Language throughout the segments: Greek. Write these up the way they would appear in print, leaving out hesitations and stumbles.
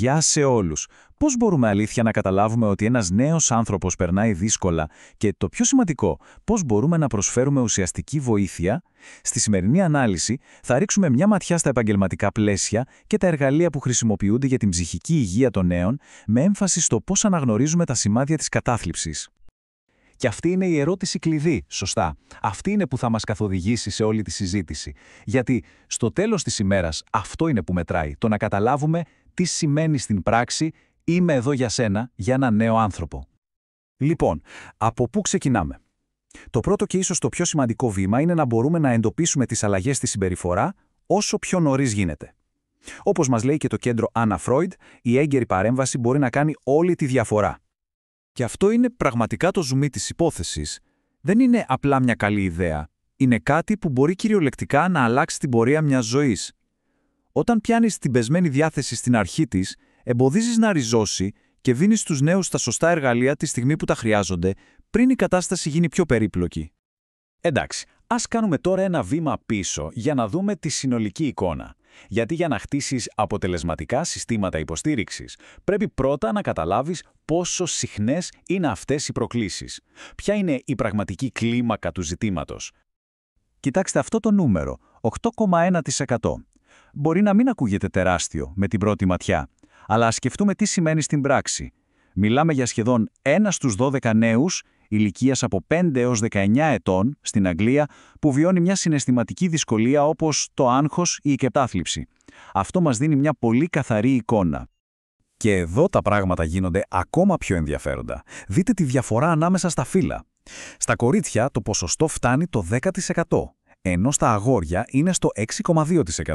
Γεια σε όλους. Πώς μπορούμε αλήθεια να καταλάβουμε ότι ένας νέος άνθρωπος περνάει δύσκολα και το πιο σημαντικό, πώς μπορούμε να προσφέρουμε ουσιαστική βοήθεια? Στη σημερινή ανάλυση θα ρίξουμε μια ματιά στα επαγγελματικά πλαίσια και τα εργαλεία που χρησιμοποιούνται για την ψυχική υγεία των νέων, με έμφαση στο πώς αναγνωρίζουμε τα σημάδια της κατάθλιψης. Και αυτή είναι η ερώτηση κλειδί, σωστά. Αυτή είναι που θα μας καθοδηγήσει σε όλη τη συζήτηση. Γιατί στο τέλος της ημέρας αυτό είναι που μετράει, το να καταλάβουμε τι σημαίνει στην πράξη «Είμαι εδώ για σένα, για ένα νέο άνθρωπο». Λοιπόν, από πού ξεκινάμε? Το πρώτο και ίσως το πιο σημαντικό βήμα είναι να μπορούμε να εντοπίσουμε τις αλλαγές στη συμπεριφορά όσο πιο νωρίς γίνεται. Όπως μας λέει και το κέντρο Anna Freud, η έγκαιρη παρέμβαση μπορεί να κάνει όλη τη διαφορά. Και αυτό είναι πραγματικά το ζουμί της υπόθεσης. Δεν είναι απλά μια καλή ιδέα. Είναι κάτι που μπορεί κυριολεκτικά να αλλάξει την πορεία μιας ζωής. Όταν πιάνεις την πεσμένη διάθεση στην αρχή της, εμποδίζεις να ριζώσει και δίνεις στους νέους τα σωστά εργαλεία τη στιγμή που τα χρειάζονται, πριν η κατάσταση γίνει πιο περίπλοκη. Εντάξει, ας κάνουμε τώρα ένα βήμα πίσω για να δούμε τη συνολική εικόνα. Γιατί για να χτίσεις αποτελεσματικά συστήματα υποστήριξης, πρέπει πρώτα να καταλάβεις πόσο συχνές είναι αυτές οι προκλήσεις. Ποια είναι η πραγματική κλίμακα του ζητήματος? Κοιτάξτε αυτό το νούμερο, 8,1%. Μπορεί να μην ακούγεται τεράστιο με την πρώτη ματιά, αλλά ας σκεφτούμε τι σημαίνει στην πράξη. Μιλάμε για σχεδόν 1 στους 12 νέους ηλικίας από 5 έως 19 ετών στην Αγγλία που βιώνει μια συναισθηματική δυσκολία όπως το άγχος ή η κατάθλιψη. Αυτό μας δίνει μια πολύ καθαρή εικόνα. Και εδώ τα πράγματα γίνονται ακόμα πιο ενδιαφέροντα. Δείτε τη διαφορά ανάμεσα στα φύλα. Στα κορίτσια το ποσοστό φτάνει το 10%, ενώ στα αγόρια είναι στο 6,2%.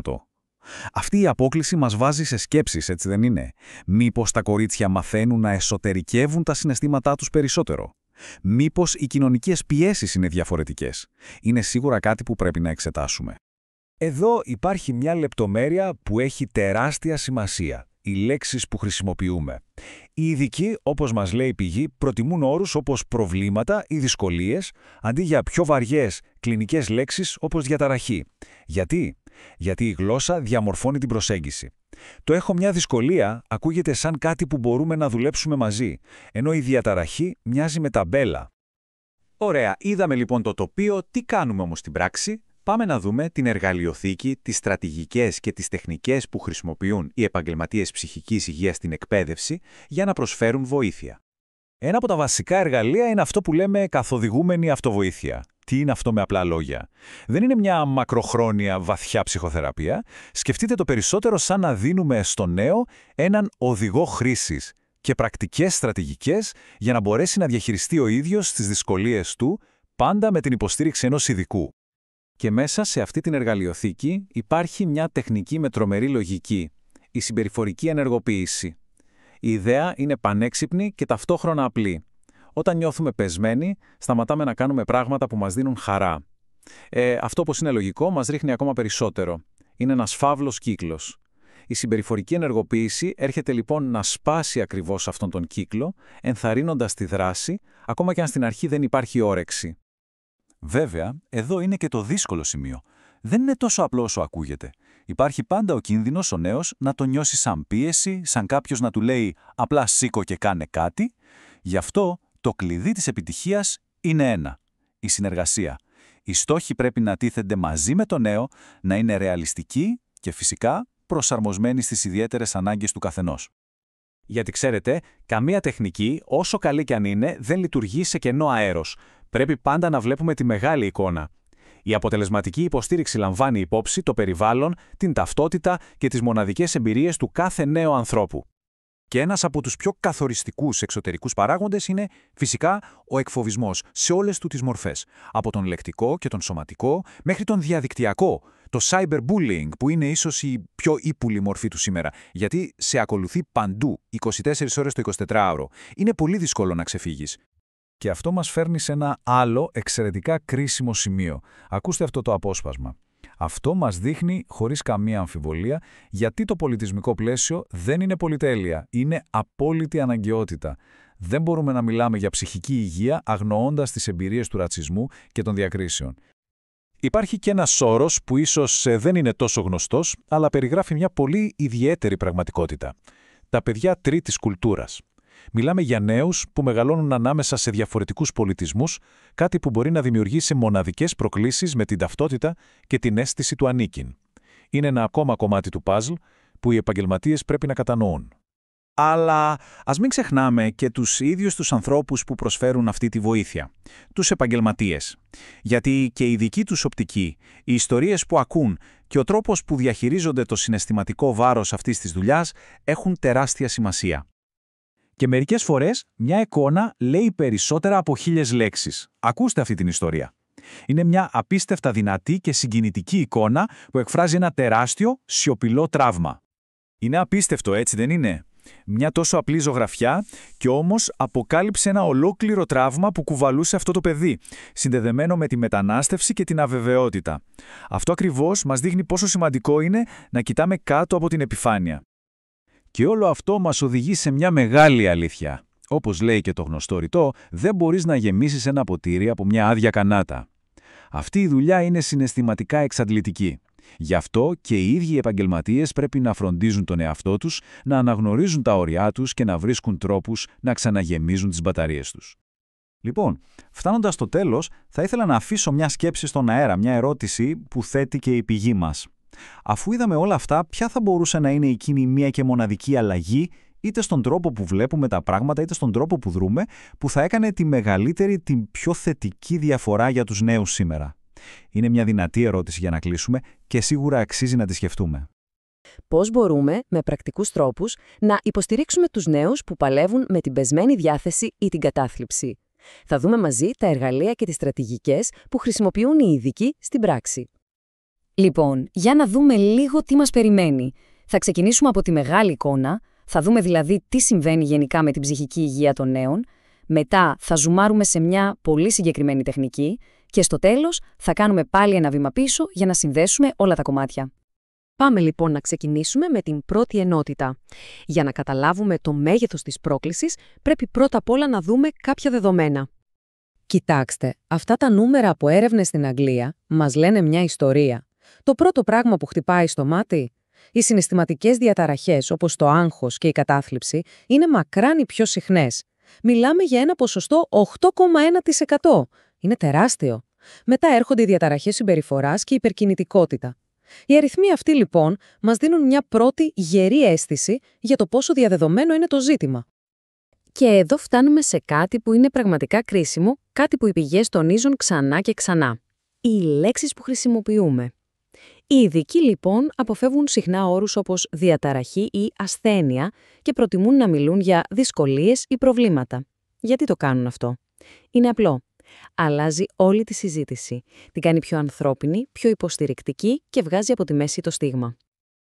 Αυτή η απόκλιση μας βάζει σε σκέψεις, έτσι δεν είναι? Μήπως τα κορίτσια μαθαίνουν να εσωτερικεύουν τα συναισθήματά τους περισσότερο? Μήπως οι κοινωνικές πιέσεις είναι διαφορετικές? Είναι σίγουρα κάτι που πρέπει να εξετάσουμε. Εδώ υπάρχει μια λεπτομέρεια που έχει τεράστια σημασία. Οι λέξεις που χρησιμοποιούμε. Οι ειδικοί, όπως μας λέει η πηγή, προτιμούν όρους όπως προβλήματα ή δυσκολίες, αντί για πιο βαριές κλινικές λέξεις όπως διαταραχή. Γιατί? Γιατί η γλώσσα διαμορφώνει την προσέγγιση. Το «έχω μια δυσκολία» ακούγεται σαν κάτι που μπορούμε να δουλέψουμε μαζί, ενώ η διαταραχή μοιάζει με ταμπέλα. Ωραία, είδαμε λοιπόν το τοπίο, τι κάνουμε όμως στην πράξη? Πάμε να δούμε την εργαλειοθήκη, τις στρατηγικές και τις τεχνικές που χρησιμοποιούν οι επαγγελματίες ψυχικής υγείας στην εκπαίδευση για να προσφέρουν βοήθεια. Ένα από τα βασικά εργαλεία είναι αυτό που λέμε καθοδηγούμενη αυτοβοήθεια. Τι είναι αυτό με απλά λόγια? Δεν είναι μια μακροχρόνια βαθιά ψυχοθεραπεία. Σκεφτείτε το περισσότερο σαν να δίνουμε στο νέο έναν οδηγό χρήσης και πρακτικές στρατηγικές για να μπορέσει να διαχειριστεί ο ίδιος τις δυσκολίες του, πάντα με την υποστήριξη ενός ειδικού. Και μέσα σε αυτή την εργαλειοθήκη υπάρχει μια τεχνική με τρομερή λογική, η συμπεριφορική ενεργοποίηση. Η ιδέα είναι πανέξυπνη και ταυτόχρονα απλή. Όταν νιώθουμε πεσμένοι, σταματάμε να κάνουμε πράγματα που μας δίνουν χαρά. Αυτό, όπως είναι λογικό, μας ρίχνει ακόμα περισσότερο. Είναι ένας φαύλος κύκλος. Η συμπεριφορική ενεργοποίηση έρχεται λοιπόν να σπάσει ακριβώς αυτόν τον κύκλο, ενθαρρύνοντας τη δράση, ακόμα και αν στην αρχή δεν υπάρχει όρεξη. Βέβαια, εδώ είναι και το δύσκολο σημείο. Δεν είναι τόσο απλό όσο ακούγεται. Υπάρχει πάντα ο κίνδυνος ο νέος να το νιώσει σαν πίεση, σαν κάποιος να του λέει «απλά σήκω και κάνε κάτι». Γι' αυτό το κλειδί της επιτυχίας είναι ένα: η συνεργασία. Οι στόχοι πρέπει να τίθενται μαζί με το νέο, να είναι ρεαλιστικοί και φυσικά προσαρμοσμένοι στις ιδιαίτερες ανάγκες του καθενός. Γιατί ξέρετε, καμία τεχνική, όσο καλή κι αν είναι, δεν λειτουργεί σε κενό αέρος. Πρέπει πάντα να βλέπουμε τη μεγάλη εικόνα. Η αποτελεσματική υποστήριξη λαμβάνει υπόψη το περιβάλλον, την ταυτότητα και τις μοναδικές εμπειρίες του κάθε νέου ανθρώπου. Και ένας από τους πιο καθοριστικούς εξωτερικούς παράγοντες είναι φυσικά ο εκφοβισμός σε όλες του τις μορφές. Από τον λεκτικό και τον σωματικό μέχρι τον διαδικτυακό. Το cyberbullying που είναι ίσως η πιο ύπουλη μορφή του σήμερα, γιατί σε ακολουθεί παντού, 24 ώρες το 24ωρο. Είναι πολύ δύσκολο να ξεφύγεις. Και αυτό μας φέρνει σε ένα άλλο εξαιρετικά κρίσιμο σημείο. Ακούστε αυτό το απόσπασμα. Αυτό μας δείχνει χωρίς καμία αμφιβολία γιατί το πολιτισμικό πλαίσιο δεν είναι πολυτέλεια, είναι απόλυτη αναγκαιότητα. Δεν μπορούμε να μιλάμε για ψυχική υγεία αγνοώντας τις εμπειρίες του ρατσισμού και των διακρίσεων. Υπάρχει και ένας όρος που ίσως δεν είναι τόσο γνωστός, αλλά περιγράφει μια πολύ ιδιαίτερη πραγματικότητα. τα παιδιά τρίτης κουλτούρας. Μιλάμε για νέους που μεγαλώνουν ανάμεσα σε διαφορετικούς πολιτισμούς, κάτι που μπορεί να δημιουργήσει μοναδικές προκλήσεις με την ταυτότητα και την αίσθηση του ανήκειν. Είναι ένα ακόμα κομμάτι του παζλ που οι επαγγελματίες πρέπει να κατανοούν. Αλλά ας μην ξεχνάμε και τους ίδιους τους ανθρώπους που προσφέρουν αυτή τη βοήθεια, τους επαγγελματίες. Γιατί και η δική τους οπτική, οι ιστορίες που ακούν και ο τρόπος που διαχειρίζονται το συναισθηματικό βάρος αυτής της δουλειάς έχουν τεράστια σημασία. Και μερικές φορές μια εικόνα λέει περισσότερα από 1000 λέξεις. Ακούστε αυτή την ιστορία. Είναι μια απίστευτα δυνατή και συγκινητική εικόνα που εκφράζει ένα τεράστιο, σιωπηλό τραύμα. Είναι απίστευτο, έτσι δεν είναι? Μια τόσο απλή ζωγραφιά και όμως αποκάλυψε ένα ολόκληρο τραύμα που κουβαλούσε αυτό το παιδί, συνδεδεμένο με τη μετανάστευση και την αβεβαιότητα. Αυτό ακριβώς μας δείχνει πόσο σημαντικό είναι να κοιτάμε κάτω από την επιφάνεια. Και όλο αυτό μας οδηγεί σε μια μεγάλη αλήθεια. Όπως λέει και το γνωστό ρητό, δεν μπορείς να γεμίσεις ένα ποτήρι από μια άδεια κανάτα. Αυτή η δουλειά είναι συναισθηματικά εξαντλητική. Γι' αυτό και οι ίδιοι οι επαγγελματίες πρέπει να φροντίζουν τον εαυτό τους, να αναγνωρίζουν τα όρια τους και να βρίσκουν τρόπους να ξαναγεμίζουν τις μπαταρίες τους. Λοιπόν, φτάνοντας στο τέλος, θα ήθελα να αφήσω μια σκέψη στον αέρα, μια ερώτηση που θέτει και η πηγή μας. Αφού είδαμε όλα αυτά, ποια θα μπορούσε να είναι εκείνη μία και μοναδική αλλαγή, είτε στον τρόπο που βλέπουμε τα πράγματα, είτε στον τρόπο που δρούμε, που θα έκανε τη μεγαλύτερη, την πιο θετική διαφορά για τους νέους σήμερα? Είναι μια δυνατή ερώτηση για να κλείσουμε και σίγουρα αξίζει να τη σκεφτούμε. Πώς μπορούμε, με πρακτικούς τρόπους, να υποστηρίξουμε τους νέους που παλεύουν με την πεσμένη διάθεση ή την κατάθλιψη? Θα δούμε μαζί τα εργαλεία και τις στρατηγικές που χρησιμοποιούν οι ειδικοί στην πράξη. Λοιπόν, για να δούμε λίγο τι μας περιμένει. Θα ξεκινήσουμε από τη μεγάλη εικόνα, θα δούμε δηλαδή τι συμβαίνει γενικά με την ψυχική υγεία των νέων, μετά θα ζουμάρουμε σε μια πολύ συγκεκριμένη τεχνική και στο τέλος θα κάνουμε πάλι ένα βήμα πίσω για να συνδέσουμε όλα τα κομμάτια. Πάμε λοιπόν να ξεκινήσουμε με την πρώτη ενότητα. Για να καταλάβουμε το μέγεθος της πρόκλησης, πρέπει πρώτα απ' όλα να δούμε κάποια δεδομένα. Κοιτάξτε, αυτά τα νούμερα από έρευνες στην Αγγλία μας λένε μια ιστορία. Το πρώτο πράγμα που χτυπάει στο μάτι, οι συναισθηματικές διαταραχές όπως το άγχος και η κατάθλιψη είναι μακράν οι πιο συχνές. Μιλάμε για ένα ποσοστό 8,1%. Είναι τεράστιο. Μετά έρχονται οι διαταραχές συμπεριφοράς και η υπερκινητικότητα. Οι αριθμοί αυτοί λοιπόν μας δίνουν μια πρώτη γερή αίσθηση για το πόσο διαδεδομένο είναι το ζήτημα. Και εδώ φτάνουμε σε κάτι που είναι πραγματικά κρίσιμο, κάτι που οι πηγές τονίζουν ξανά και ξανά. Οι λέξεις που χρησιμοποιούμε. Οι ειδικοί λοιπόν αποφεύγουν συχνά όρους όπως διαταραχή ή ασθένεια και προτιμούν να μιλούν για δυσκολίες ή προβλήματα. Γιατί το κάνουν αυτό? Είναι απλό. Αλλάζει όλη τη συζήτηση. Την κάνει πιο ανθρώπινη, πιο υποστηρικτική και βγάζει από τη μέση το στίγμα.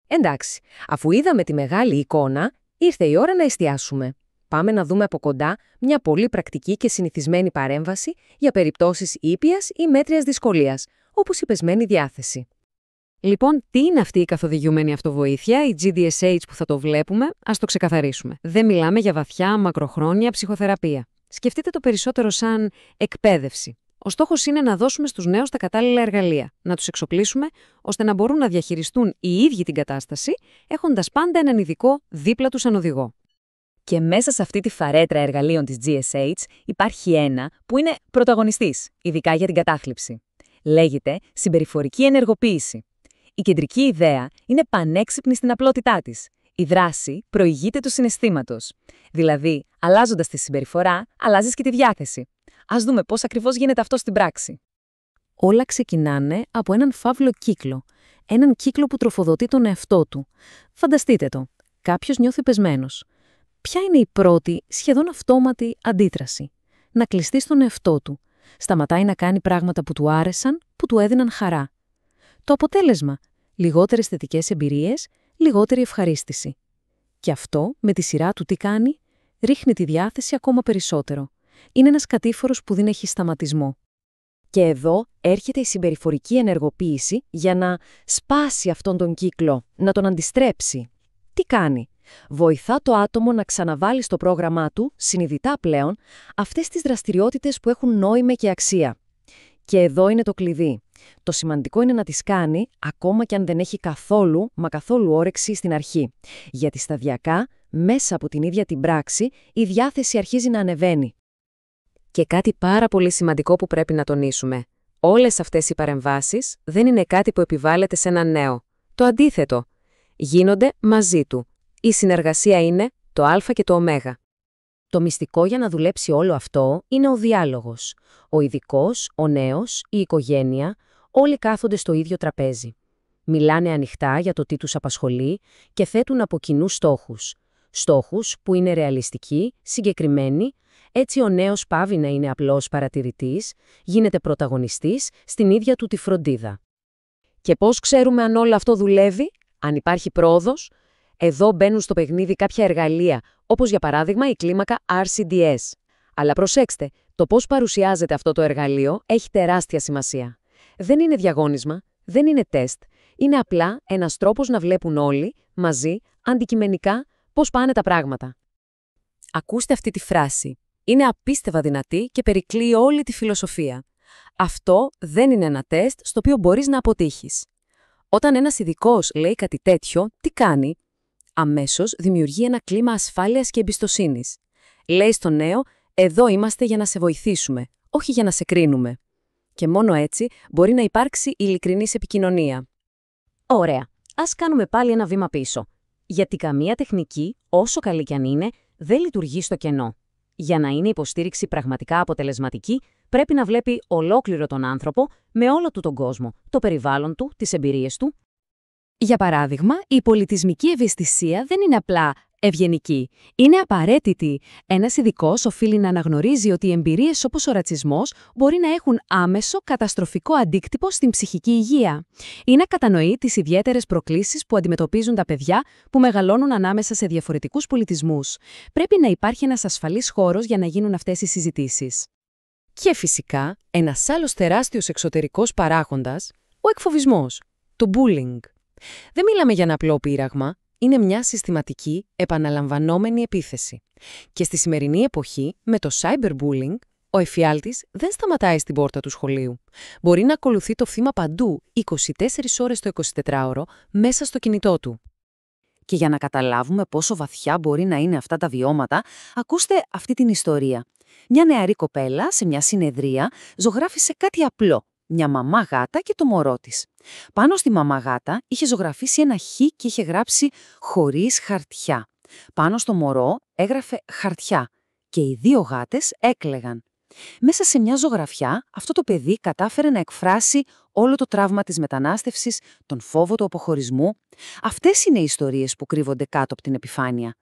Εντάξει, αφού είδαμε τη μεγάλη εικόνα, ήρθε η ώρα να εστιάσουμε. Πάμε να δούμε από κοντά μια πολύ πρακτική και συνηθισμένη παρέμβαση για περιπτώσεις ήπιας ή μέτριας δυσκολίας, όπως η πεσμένη διάθεση. Λοιπόν, τι είναι αυτή η καθοδηγούμενη αυτοβοήθεια, η GDSH που θα το βλέπουμε? Ας το ξεκαθαρίσουμε. Δεν μιλάμε για βαθιά, μακροχρόνια ψυχοθεραπεία. Σκεφτείτε το περισσότερο σαν εκπαίδευση. Ο στόχος είναι να δώσουμε στους νέους τα κατάλληλα εργαλεία, να τους εξοπλίσουμε ώστε να μπορούν να διαχειριστούν οι ίδιοι την κατάσταση, έχοντας πάντα έναν ειδικό δίπλα τους σαν οδηγό. Και μέσα σε αυτή τη φαρέτρα εργαλείων της GSH υπάρχει ένα που είναι πρωταγωνιστής, ειδικά για την κατάθλιψη. Λέγεται συμπεριφορική ενεργοποίηση. Η κεντρική ιδέα είναι πανέξυπνη στην απλότητά της. Η δράση προηγείται του συναισθήματος. Δηλαδή, αλλάζοντας τη συμπεριφορά, αλλάζεις και τη διάθεση. Ας δούμε πώς ακριβώς γίνεται αυτό στην πράξη. Όλα ξεκινάνε από έναν φαύλο κύκλο. Έναν κύκλο που τροφοδοτεί τον εαυτό του. Φανταστείτε το. Κάποιος νιώθει πεσμένος. Ποια είναι η πρώτη, σχεδόν αυτόματη αντίδραση? Να κλειστεί στον εαυτό του. Σταματάει να κάνει πράγματα που του άρεσαν, που του έδιναν χαρά. Το αποτέλεσμα, λιγότερες θετικές εμπειρίες, λιγότερη ευχαρίστηση. Και αυτό, με τη σειρά του τι κάνει? Ρίχνει τη διάθεση ακόμα περισσότερο. Είναι ένας κατήφορος που δεν έχει σταματισμό. Και εδώ έρχεται η συμπεριφορική ενεργοποίηση για να σπάσει αυτόν τον κύκλο, να τον αντιστρέψει. Τι κάνει? Βοηθά το άτομο να ξαναβάλει στο πρόγραμμά του, συνειδητά πλέον, αυτές τις δραστηριότητες που έχουν νόημα και αξία. Και εδώ είναι το κλειδί. Το σημαντικό είναι να τις κάνει, ακόμα και αν δεν έχει καθόλου όρεξη στην αρχή. Γιατί σταδιακά, μέσα από την ίδια την πράξη, η διάθεση αρχίζει να ανεβαίνει. Και κάτι πάρα πολύ σημαντικό που πρέπει να τονίσουμε. Όλες αυτές οι παρεμβάσεις δεν είναι κάτι που επιβάλλεται σε έναν νέο. Το αντίθετο. Γίνονται μαζί του. Η συνεργασία είναι το α και το ω. Το μυστικό για να δουλέψει όλο αυτό είναι ο διάλογος. Ο ειδικός, ο νέος, η οικογένεια, όλοι κάθονται στο ίδιο τραπέζι. Μιλάνε ανοιχτά για το τι τους απασχολεί και θέτουν από κοινούς στόχους. Στόχους που είναι ρεαλιστικοί, συγκεκριμένοι, έτσι ο νέος πάβει να είναι απλός παρατηρητής, γίνεται πρωταγωνιστής στην ίδια του τη φροντίδα. Και πώς ξέρουμε αν όλο αυτό δουλεύει, αν υπάρχει πρόοδος? Εδώ μπαίνουν στο παιχνίδι κάποια εργαλεία, όπως για παράδειγμα η κλίμακα RCDS. Αλλά προσέξτε, το πώς παρουσιάζεται αυτό το εργαλείο έχει τεράστια σημασία. Δεν είναι διαγώνισμα, δεν είναι τεστ, είναι απλά ένας τρόπος να βλέπουν όλοι, μαζί, αντικειμενικά, πώς πάνε τα πράγματα. Ακούστε αυτή τη φράση. Είναι απίστευτα δυνατή και περικλείει όλη τη φιλοσοφία. Αυτό δεν είναι ένα τεστ στο οποίο μπορείς να αποτύχεις. Όταν ένας ειδικός λέει κάτι τέτοιο, τι κάνει? Αμέσως δημιουργεί ένα κλίμα ασφάλειας και εμπιστοσύνης. Λέει στον νέο, εδώ είμαστε για να σε βοηθήσουμε, όχι για να σε κρίνουμε. Και μόνο έτσι μπορεί να υπάρξει ειλικρινής επικοινωνία. Ωραία, ας κάνουμε πάλι ένα βήμα πίσω. Γιατί καμία τεχνική, όσο καλή κι αν είναι, δεν λειτουργεί στο κενό. Για να είναι η υποστήριξη πραγματικά αποτελεσματική, πρέπει να βλέπει ολόκληρο τον άνθρωπο με όλο του τον κόσμο, το περιβάλλον του, τις εμπειρίες του. Για παράδειγμα, η πολιτισμική ευαισθησία δεν είναι απλά ευγενική. Είναι απαραίτητη. Ένας ειδικός οφείλει να αναγνωρίζει ότι οι εμπειρίες όπως ο ρατσισμός μπορεί να έχουν άμεσο καταστροφικό αντίκτυπο στην ψυχική υγεία. Ή να κατανοεί τις ιδιαίτερες προκλήσεις που αντιμετωπίζουν τα παιδιά που μεγαλώνουν ανάμεσα σε διαφορετικούς πολιτισμούς. Πρέπει να υπάρχει ένας ασφαλής χώρος για να γίνουν αυτές οι συζητήσεις. Και φυσικά, ένας άλλος τεράστιος εξωτερικός παράγοντας, ο εκφοβισμός, το bullying. Δεν μιλάμε για ένα απλό πείραγμα, είναι μια συστηματική, επαναλαμβανόμενη επίθεση. Και στη σημερινή εποχή, με το cyberbullying, ο εφιάλτης δεν σταματάει στην πόρτα του σχολείου. Μπορεί να ακολουθεί το θύμα παντού, 24 ώρες το 24ωρο, μέσα στο κινητό του. Και για να καταλάβουμε πόσο βαθιά μπορεί να είναι αυτά τα βιώματα, ακούστε αυτή την ιστορία. Μια νεαρή κοπέλα, σε μια συνεδρία, ζωγράφισε κάτι απλό. Μια μαμά γάτα και το μωρό της. Πάνω στη μαμά γάτα είχε ζωγραφίσει ένα χ και είχε γράψει «χωρίς χαρτιά». Πάνω στο μωρό έγραφε «χαρτιά» και οι δύο γάτες έκλαιγαν. Μέσα σε μια ζωγραφιά αυτό το παιδί κατάφερε να εκφράσει όλο το τραύμα της μετανάστευσης, τον φόβο του αποχωρισμού. Αυτές είναι οι ιστορίες που κρύβονται κάτω από την επιφάνεια.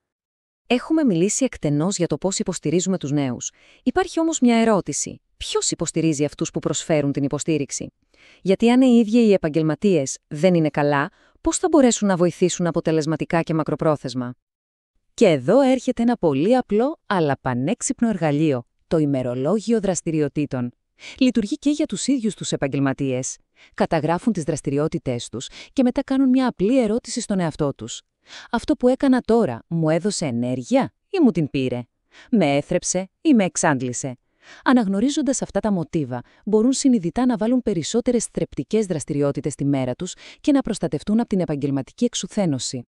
Έχουμε μιλήσει εκτενώς για το πώς υποστηρίζουμε τους νέους. Υπάρχει όμως μια ερώτηση. Ποιος υποστηρίζει αυτούς που προσφέρουν την υποστήριξη? Γιατί αν οι ίδιοι οι επαγγελματίες δεν είναι καλά, πώς θα μπορέσουν να βοηθήσουν αποτελεσματικά και μακροπρόθεσμα? Και εδώ έρχεται ένα πολύ απλό αλλά πανέξυπνο εργαλείο, το ημερολόγιο δραστηριοτήτων. Λειτουργεί και για τους ίδιους τους επαγγελματίες. Καταγράφουν τις δραστηριότητές τους και μετά κάνουν μια απλή ερώτηση στον εαυτό τους. Αυτό που έκανα τώρα μου έδωσε ενέργεια ή μου την πήρε? Με έθρεψε ή με εξάντλησε? Αναγνωρίζοντας αυτά τα μοτίβα, μπορούν συνειδητά να βάλουν περισσότερες θρεπτικές δραστηριότητες στη μέρα τους και να προστατευτούν από την επαγγελματική εξουθένωση.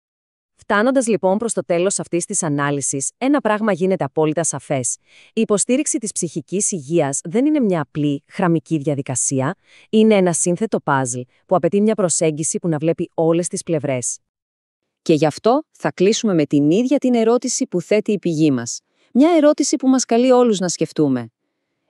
Φτάνοντας λοιπόν προς το τέλος αυτής της ανάλυσης, ένα πράγμα γίνεται απόλυτα σαφές. Η υποστήριξη της ψυχικής υγείας δεν είναι μια απλή, χραμική διαδικασία, είναι ένα σύνθετο παζλ που απαιτεί μια προσέγγιση που να βλέπει όλες τις πλευρές. Και γι' αυτό θα κλείσουμε με την ίδια την ερώτηση που θέτει η πηγή μας. Μια ερώτηση που μας καλεί όλους να σκεφτούμε.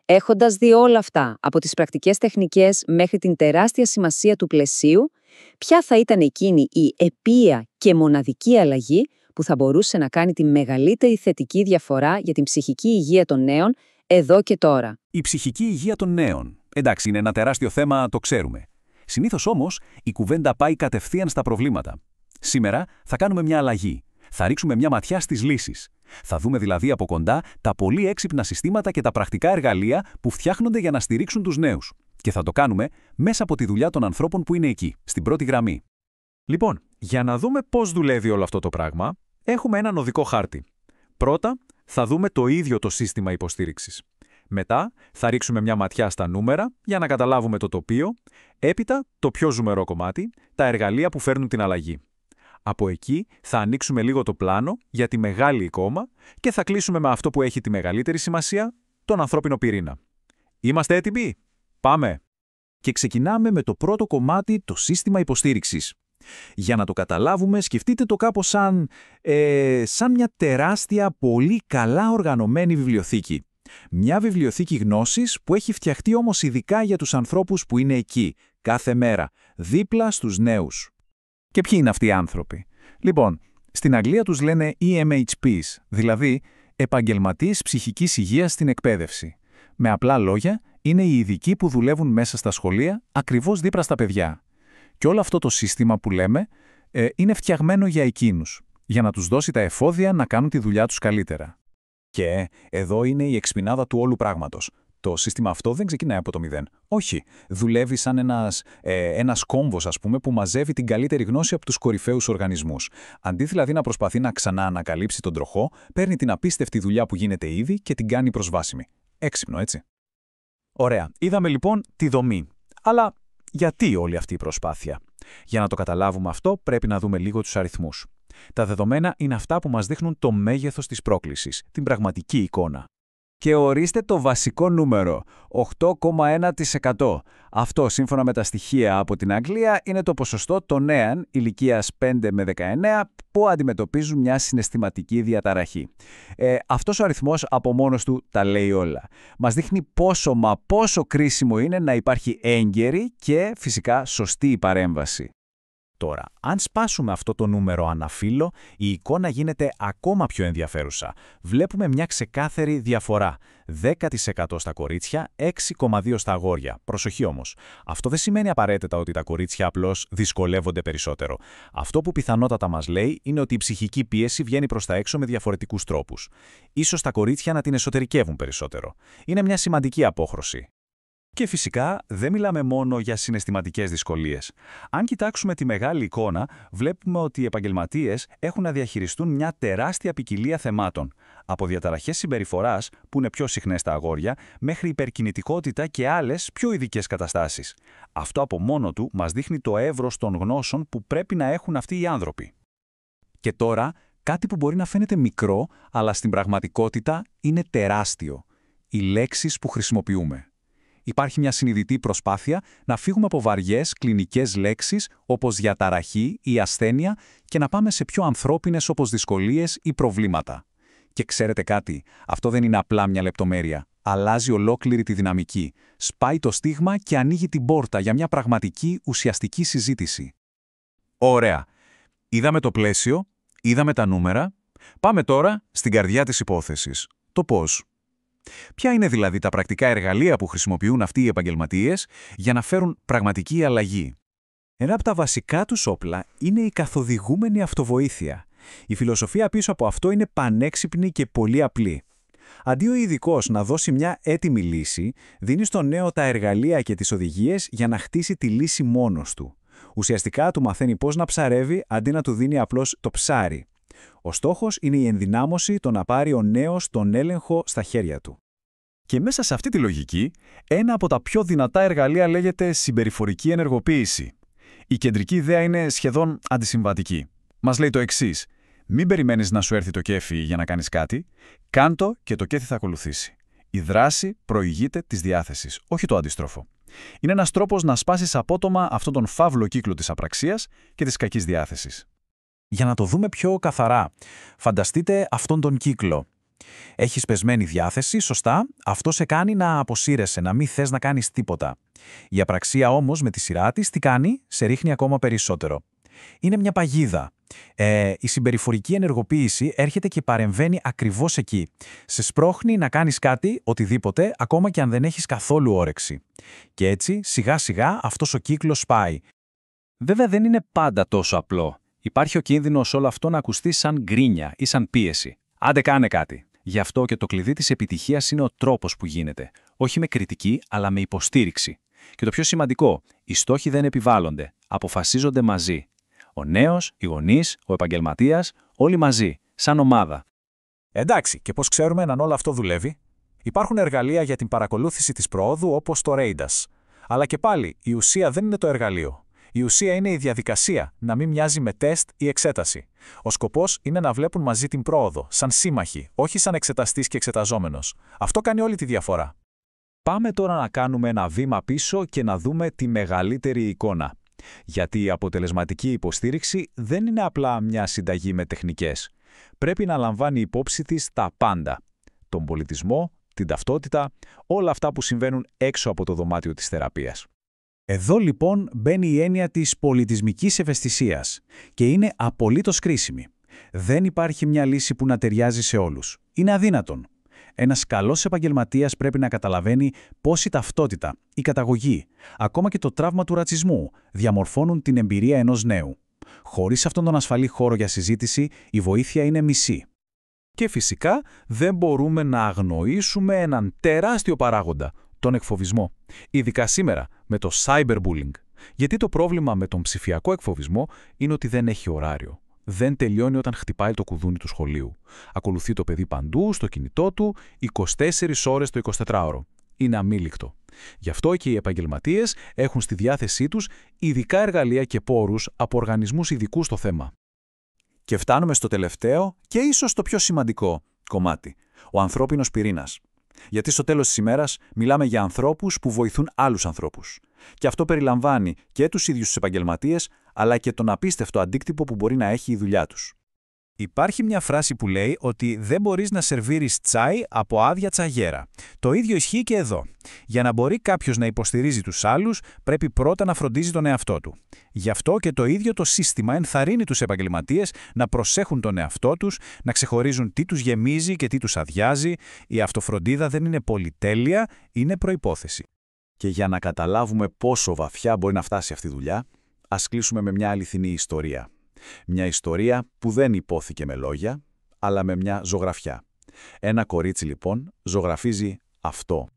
Έχοντας δει όλα αυτά, από τις πρακτικές τεχνικές μέχρι την τεράστια σημασία του πλαισίου, ποια θα ήταν εκείνη η επία και μοναδική αλλαγή που θα μπορούσε να κάνει τη μεγαλύτερη θετική διαφορά για την ψυχική υγεία των νέων εδώ και τώρα? Η ψυχική υγεία των νέων. Εντάξει, είναι ένα τεράστιο θέμα, το ξέρουμε. Συνήθως όμως, η κουβέντα πάει κατευθείαν στα προβλήματα. Σήμερα θα κάνουμε μια αλλαγή. Θα ρίξουμε μια ματιά στις λύσεις. Θα δούμε δηλαδή από κοντά τα πολύ έξυπνα συστήματα και τα πρακτικά εργαλεία που φτιάχνονται για να στηρίξουν τους νέους. Και θα το κάνουμε μέσα από τη δουλειά των ανθρώπων που είναι εκεί, στην πρώτη γραμμή. Λοιπόν, για να δούμε πώς δουλεύει όλο αυτό το πράγμα, έχουμε έναν οδικό χάρτη. Πρώτα, θα δούμε το ίδιο το σύστημα υποστήριξης. Μετά θα ρίξουμε μια ματιά στα νούμερα για να καταλάβουμε το τοπίο, έπειτα το πιο ζουμερό κομμάτι, τα εργαλεία που φέρνουν την αλλαγή. Από εκεί θα ανοίξουμε λίγο το πλάνο για τη μεγάλη εικόνα και θα κλείσουμε με αυτό που έχει τη μεγαλύτερη σημασία, τον ανθρώπινο πυρήνα. Είμαστε έτοιμοι? Πάμε! Και ξεκινάμε με το πρώτο κομμάτι, το σύστημα υποστήριξης. Για να το καταλάβουμε, σκεφτείτε το κάπως σαν μια τεράστια, πολύ καλά οργανωμένη βιβλιοθήκη. Μια βιβλιοθήκη γνώσης που έχει φτιαχτεί όμως ειδικά για τους ανθρώπους που είναι εκεί, κάθε μέρα, δίπλα στους νέους. Και ποιοι είναι αυτοί οι άνθρωποι? Λοιπόν, στην Αγγλία τους λένε EMHPs, δηλαδή επαγγελματίες ψυχικής υγείας στην εκπαίδευση. Με απλά λόγια, είναι οι ειδικοί που δουλεύουν μέσα στα σχολεία, ακριβώς δίπλα στα παιδιά. Και όλο αυτό το σύστημα που λέμε είναι φτιαγμένο για εκείνους, για να τους δώσει τα εφόδια να κάνουν τη δουλειά τους καλύτερα. Και εδώ είναι η εξυπνάδα του όλου πράγματος. Το σύστημα αυτό δεν ξεκινάει από το μηδέν. Όχι, δουλεύει σαν ένας κόμβος, ας πούμε, που μαζεύει την καλύτερη γνώση από τους κορυφαίους οργανισμούς. Αντί δηλαδή να προσπαθεί να ξανά ανακαλύψει τον τροχό, παίρνει την απίστευτη δουλειά που γίνεται ήδη και την κάνει προσβάσιμη. Έξυπνο, έτσι. Ωραία, είδαμε λοιπόν τη δομή. Αλλά γιατί όλη αυτή η προσπάθεια? Για να το καταλάβουμε αυτό, πρέπει να δούμε λίγο τους αριθμούς. Τα δεδομένα είναι αυτά που μας δείχνουν το μέγεθος της πρόκλησης, την πραγματική εικόνα. Και ορίστε το βασικό νούμερο, 8,1%. Αυτό, σύμφωνα με τα στοιχεία από την Αγγλία, είναι το ποσοστό των νέων ηλικίας 5 με 19 που αντιμετωπίζουν μια συναισθηματική διαταραχή. Αυτός ο αριθμός από μόνος του τα λέει όλα. Μας δείχνει πόσο κρίσιμο είναι να υπάρχει έγκαιρη και φυσικά σωστή παρέμβαση. Τώρα, αν σπάσουμε αυτό το νούμερο αναφύλο, η εικόνα γίνεται ακόμα πιο ενδιαφέρουσα. Βλέπουμε μια ξεκάθαρη διαφορά. 10% στα κορίτσια, 6,2% στα αγόρια. Προσοχή όμως. Αυτό δεν σημαίνει απαραίτητα ότι τα κορίτσια απλώς δυσκολεύονται περισσότερο. Αυτό που πιθανότατα μας λέει είναι ότι η ψυχική πίεση βγαίνει προς τα έξω με διαφορετικούς τρόπους. Ίσως τα κορίτσια να την εσωτερικεύουν περισσότερο. Είναι μια σημαντική απόχρωση. Και φυσικά δεν μιλάμε μόνο για συναισθηματικές δυσκολίες. Αν κοιτάξουμε τη μεγάλη εικόνα, βλέπουμε ότι οι επαγγελματίες έχουν να διαχειριστούν μια τεράστια ποικιλία θεμάτων. Από διαταραχές συμπεριφοράς, που είναι πιο συχνές στα αγόρια, μέχρι υπερκινητικότητα και άλλες πιο ειδικές καταστάσεις. Αυτό από μόνο του μας δείχνει το εύρος των γνώσεων που πρέπει να έχουν αυτοί οι άνθρωποι. Και τώρα, κάτι που μπορεί να φαίνεται μικρό, αλλά στην πραγματικότητα είναι τεράστιο. Οι λέξεις που χρησιμοποιούμε. Υπάρχει μια συνειδητή προσπάθεια να φύγουμε από βαριές κλινικές λέξεις όπως διαταραχή ή ασθένεια και να πάμε σε πιο ανθρώπινες όπως δυσκολίες ή προβλήματα. Και ξέρετε κάτι, αυτό δεν είναι απλά μια λεπτομέρεια. Αλλάζει ολόκληρη τη δυναμική. Σπάει το στίγμα και ανοίγει την πόρτα για μια πραγματική ουσιαστική συζήτηση. Ωραία. Είδαμε το πλαίσιο, είδαμε τα νούμερα. Πάμε τώρα στην καρδιά της υπόθεσης. Το πώς. Ποια είναι δηλαδή τα πρακτικά εργαλεία που χρησιμοποιούν αυτοί οι επαγγελματίες για να φέρουν πραγματική αλλαγή? Ένα από τα βασικά τους όπλα είναι η καθοδηγούμενη αυτοβοήθεια. Η φιλοσοφία πίσω από αυτό είναι πανέξυπνη και πολύ απλή. Αντί ο ειδικός να δώσει μια έτοιμη λύση, δίνει στον νέο τα εργαλεία και τις οδηγίες για να χτίσει τη λύση μόνος του. Ουσιαστικά του μαθαίνει πώς να ψαρεύει αντί να του δίνει απλώς το ψάρι. Ο στόχος είναι η ενδυνάμωση, το να πάρει ο νέος τον έλεγχο στα χέρια του. Και μέσα σε αυτή τη λογική, ένα από τα πιο δυνατά εργαλεία λέγεται συμπεριφορική ενεργοποίηση. Η κεντρική ιδέα είναι σχεδόν αντισυμβατική. Μας λέει το εξής: μην περιμένεις να σου έρθει το κέφι για να κάνεις κάτι, κάντο και το κέφι θα ακολουθήσει. Η δράση προηγείται της διάθεσης, όχι το αντίστροφο. Είναι ένας τρόπος να σπάσεις απότομα αυτόν τον φαύλο κύκλο της απραξίας και της κακής διάθεσης. Για να το δούμε πιο καθαρά, φανταστείτε αυτόν τον κύκλο. Έχεις πεσμένη διάθεση, σωστά, αυτό σε κάνει να αποσύρεσαι, να μην θες να κάνεις τίποτα. Η απραξία όμως με τη σειρά της τι κάνει? Σε ρίχνει ακόμα περισσότερο. Είναι μια παγίδα. Η συμπεριφορική ενεργοποίηση έρχεται και παρεμβαίνει ακριβώς εκεί. Σε σπρώχνει να κάνεις κάτι, οτιδήποτε, ακόμα και αν δεν έχεις καθόλου όρεξη. Και έτσι, σιγά σιγά, αυτός ο κύκλος σπάει. Βέβαια δεν είναι πάντα τόσο απλό. Υπάρχει ο κίνδυνος όλο αυτό να ακουστεί σαν γκρίνια ή σαν πίεση. Άντε κάνε κάτι. Γι' αυτό και το κλειδί της επιτυχίας είναι ο τρόπος που γίνεται. Όχι με κριτική, αλλά με υποστήριξη. Και το πιο σημαντικό, οι στόχοι δεν επιβάλλονται. Αποφασίζονται μαζί. Ο νέος, οι γονείς, ο επαγγελματίας, όλοι μαζί, σαν ομάδα. Εντάξει, και πώς ξέρουμε αν όλο αυτό δουλεύει? Υπάρχουν εργαλεία για την παρακολούθηση της προόδου όπως το RAIDAS. Αλλά και πάλι, η ουσία δεν είναι το εργαλείο. Η ουσία είναι η διαδικασία, να μην μοιάζει με τεστ ή εξέταση. Ο σκοπός είναι να βλέπουν μαζί την πρόοδο, σαν σύμμαχοι, όχι σαν εξεταστής και εξεταζόμενος. Αυτό κάνει όλη τη διαφορά. Πάμε τώρα να κάνουμε ένα βήμα πίσω και να δούμε τη μεγαλύτερη εικόνα. Γιατί η αποτελεσματική υποστήριξη δεν είναι απλά μια συνταγή με τεχνικές. Πρέπει να λαμβάνει υπόψη της τα πάντα. Τον πολιτισμό, την ταυτότητα, όλα αυτά που συμβαίνουν έξω από το δωμάτιο της θεραπείας. Εδώ λοιπόν μπαίνει η έννοια της πολιτισμικής ευαισθησίας και είναι απολύτως κρίσιμη. Δεν υπάρχει μια λύση που να ταιριάζει σε όλους. Είναι αδύνατον. Ένας καλός επαγγελματίας πρέπει να καταλαβαίνει πώς η ταυτότητα, η καταγωγή, ακόμα και το τραύμα του ρατσισμού διαμορφώνουν την εμπειρία ενός νέου. Χωρίς αυτόν τον ασφαλή χώρο για συζήτηση, η βοήθεια είναι μισή. Και φυσικά δεν μπορούμε να αγνοήσουμε έναν τεράστιο παράγοντα, τον εκφοβισμό. Ειδικά σήμερα με το cyberbullying. Γιατί το πρόβλημα με τον ψηφιακό εκφοβισμό είναι ότι δεν έχει ωράριο. Δεν τελειώνει όταν χτυπάει το κουδούνι του σχολείου. Ακολουθεί το παιδί παντού, στο κινητό του, 24 ώρες το 24ωρο. Είναι αμήλικτο. Γι' αυτό και οι επαγγελματίες έχουν στη διάθεσή τους ειδικά εργαλεία και πόρους από οργανισμούς ειδικούς στο θέμα. Και φτάνουμε στο τελευταίο και ίσως το πιο σημαντικό κομμάτι, ο ανθρώπινος πυρήνας. Γιατί στο τέλος της ημέρας μιλάμε για ανθρώπους που βοηθούν άλλους ανθρώπους. Και αυτό περιλαμβάνει και τους ίδιους τους επαγγελματίες, αλλά και τον απίστευτο αντίκτυπο που μπορεί να έχει η δουλειά τους. Υπάρχει μια φράση που λέει ότι δεν μπορείς να σερβίρεις τσάι από άδεια τσαγέρα. Το ίδιο ισχύει και εδώ. Για να μπορεί κάποιος να υποστηρίζει τους άλλους, πρέπει πρώτα να φροντίζει τον εαυτό του. Γι' αυτό και το ίδιο το σύστημα ενθαρρύνει τους επαγγελματίες να προσέχουν τον εαυτό τους, να ξεχωρίζουν τι τους γεμίζει και τι τους αδειάζει. Η αυτοφροντίδα δεν είναι πολυτέλεια, είναι προϋπόθεση. Και για να καταλάβουμε πόσο βαθιά μπορεί να φτάσει αυτή η δουλειά, ας κλείσουμε με μια αληθινή ιστορία. Μια ιστορία που δεν υπόθηκε με λόγια, αλλά με μια ζωγραφιά. Ένα κορίτσι λοιπόν ζωγραφίζει αυτό.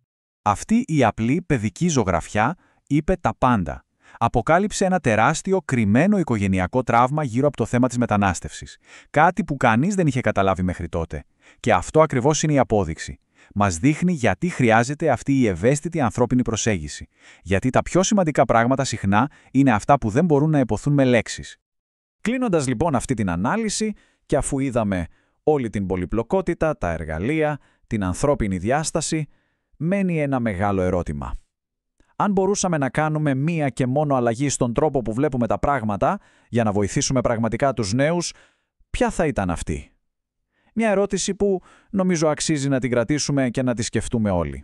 Αυτή η απλή παιδική ζωγραφιά είπε τα πάντα. Αποκάλυψε ένα τεράστιο κρυμμένο οικογενειακό τραύμα γύρω από το θέμα της μετανάστευσης. Κάτι που κανείς δεν είχε καταλάβει μέχρι τότε. Και αυτό ακριβώς είναι η απόδειξη. Μας δείχνει γιατί χρειάζεται αυτή η ευαίσθητη ανθρώπινη προσέγγιση. Γιατί τα πιο σημαντικά πράγματα συχνά είναι αυτά που δεν μπορούν να υποθούν με λέξεις. Κλείνοντας λοιπόν αυτή την ανάλυση και αφού είδαμε όλη την πολυπλοκότητα, τα εργαλεία, την ανθρώπινη διάσταση, μένει ένα μεγάλο ερώτημα. Αν μπορούσαμε να κάνουμε μία και μόνο αλλαγή στον τρόπο που βλέπουμε τα πράγματα για να βοηθήσουμε πραγματικά τους νέους, ποια θα ήταν αυτή? Μια ερώτηση που νομίζω αξίζει να την κρατήσουμε και να τη σκεφτούμε όλοι.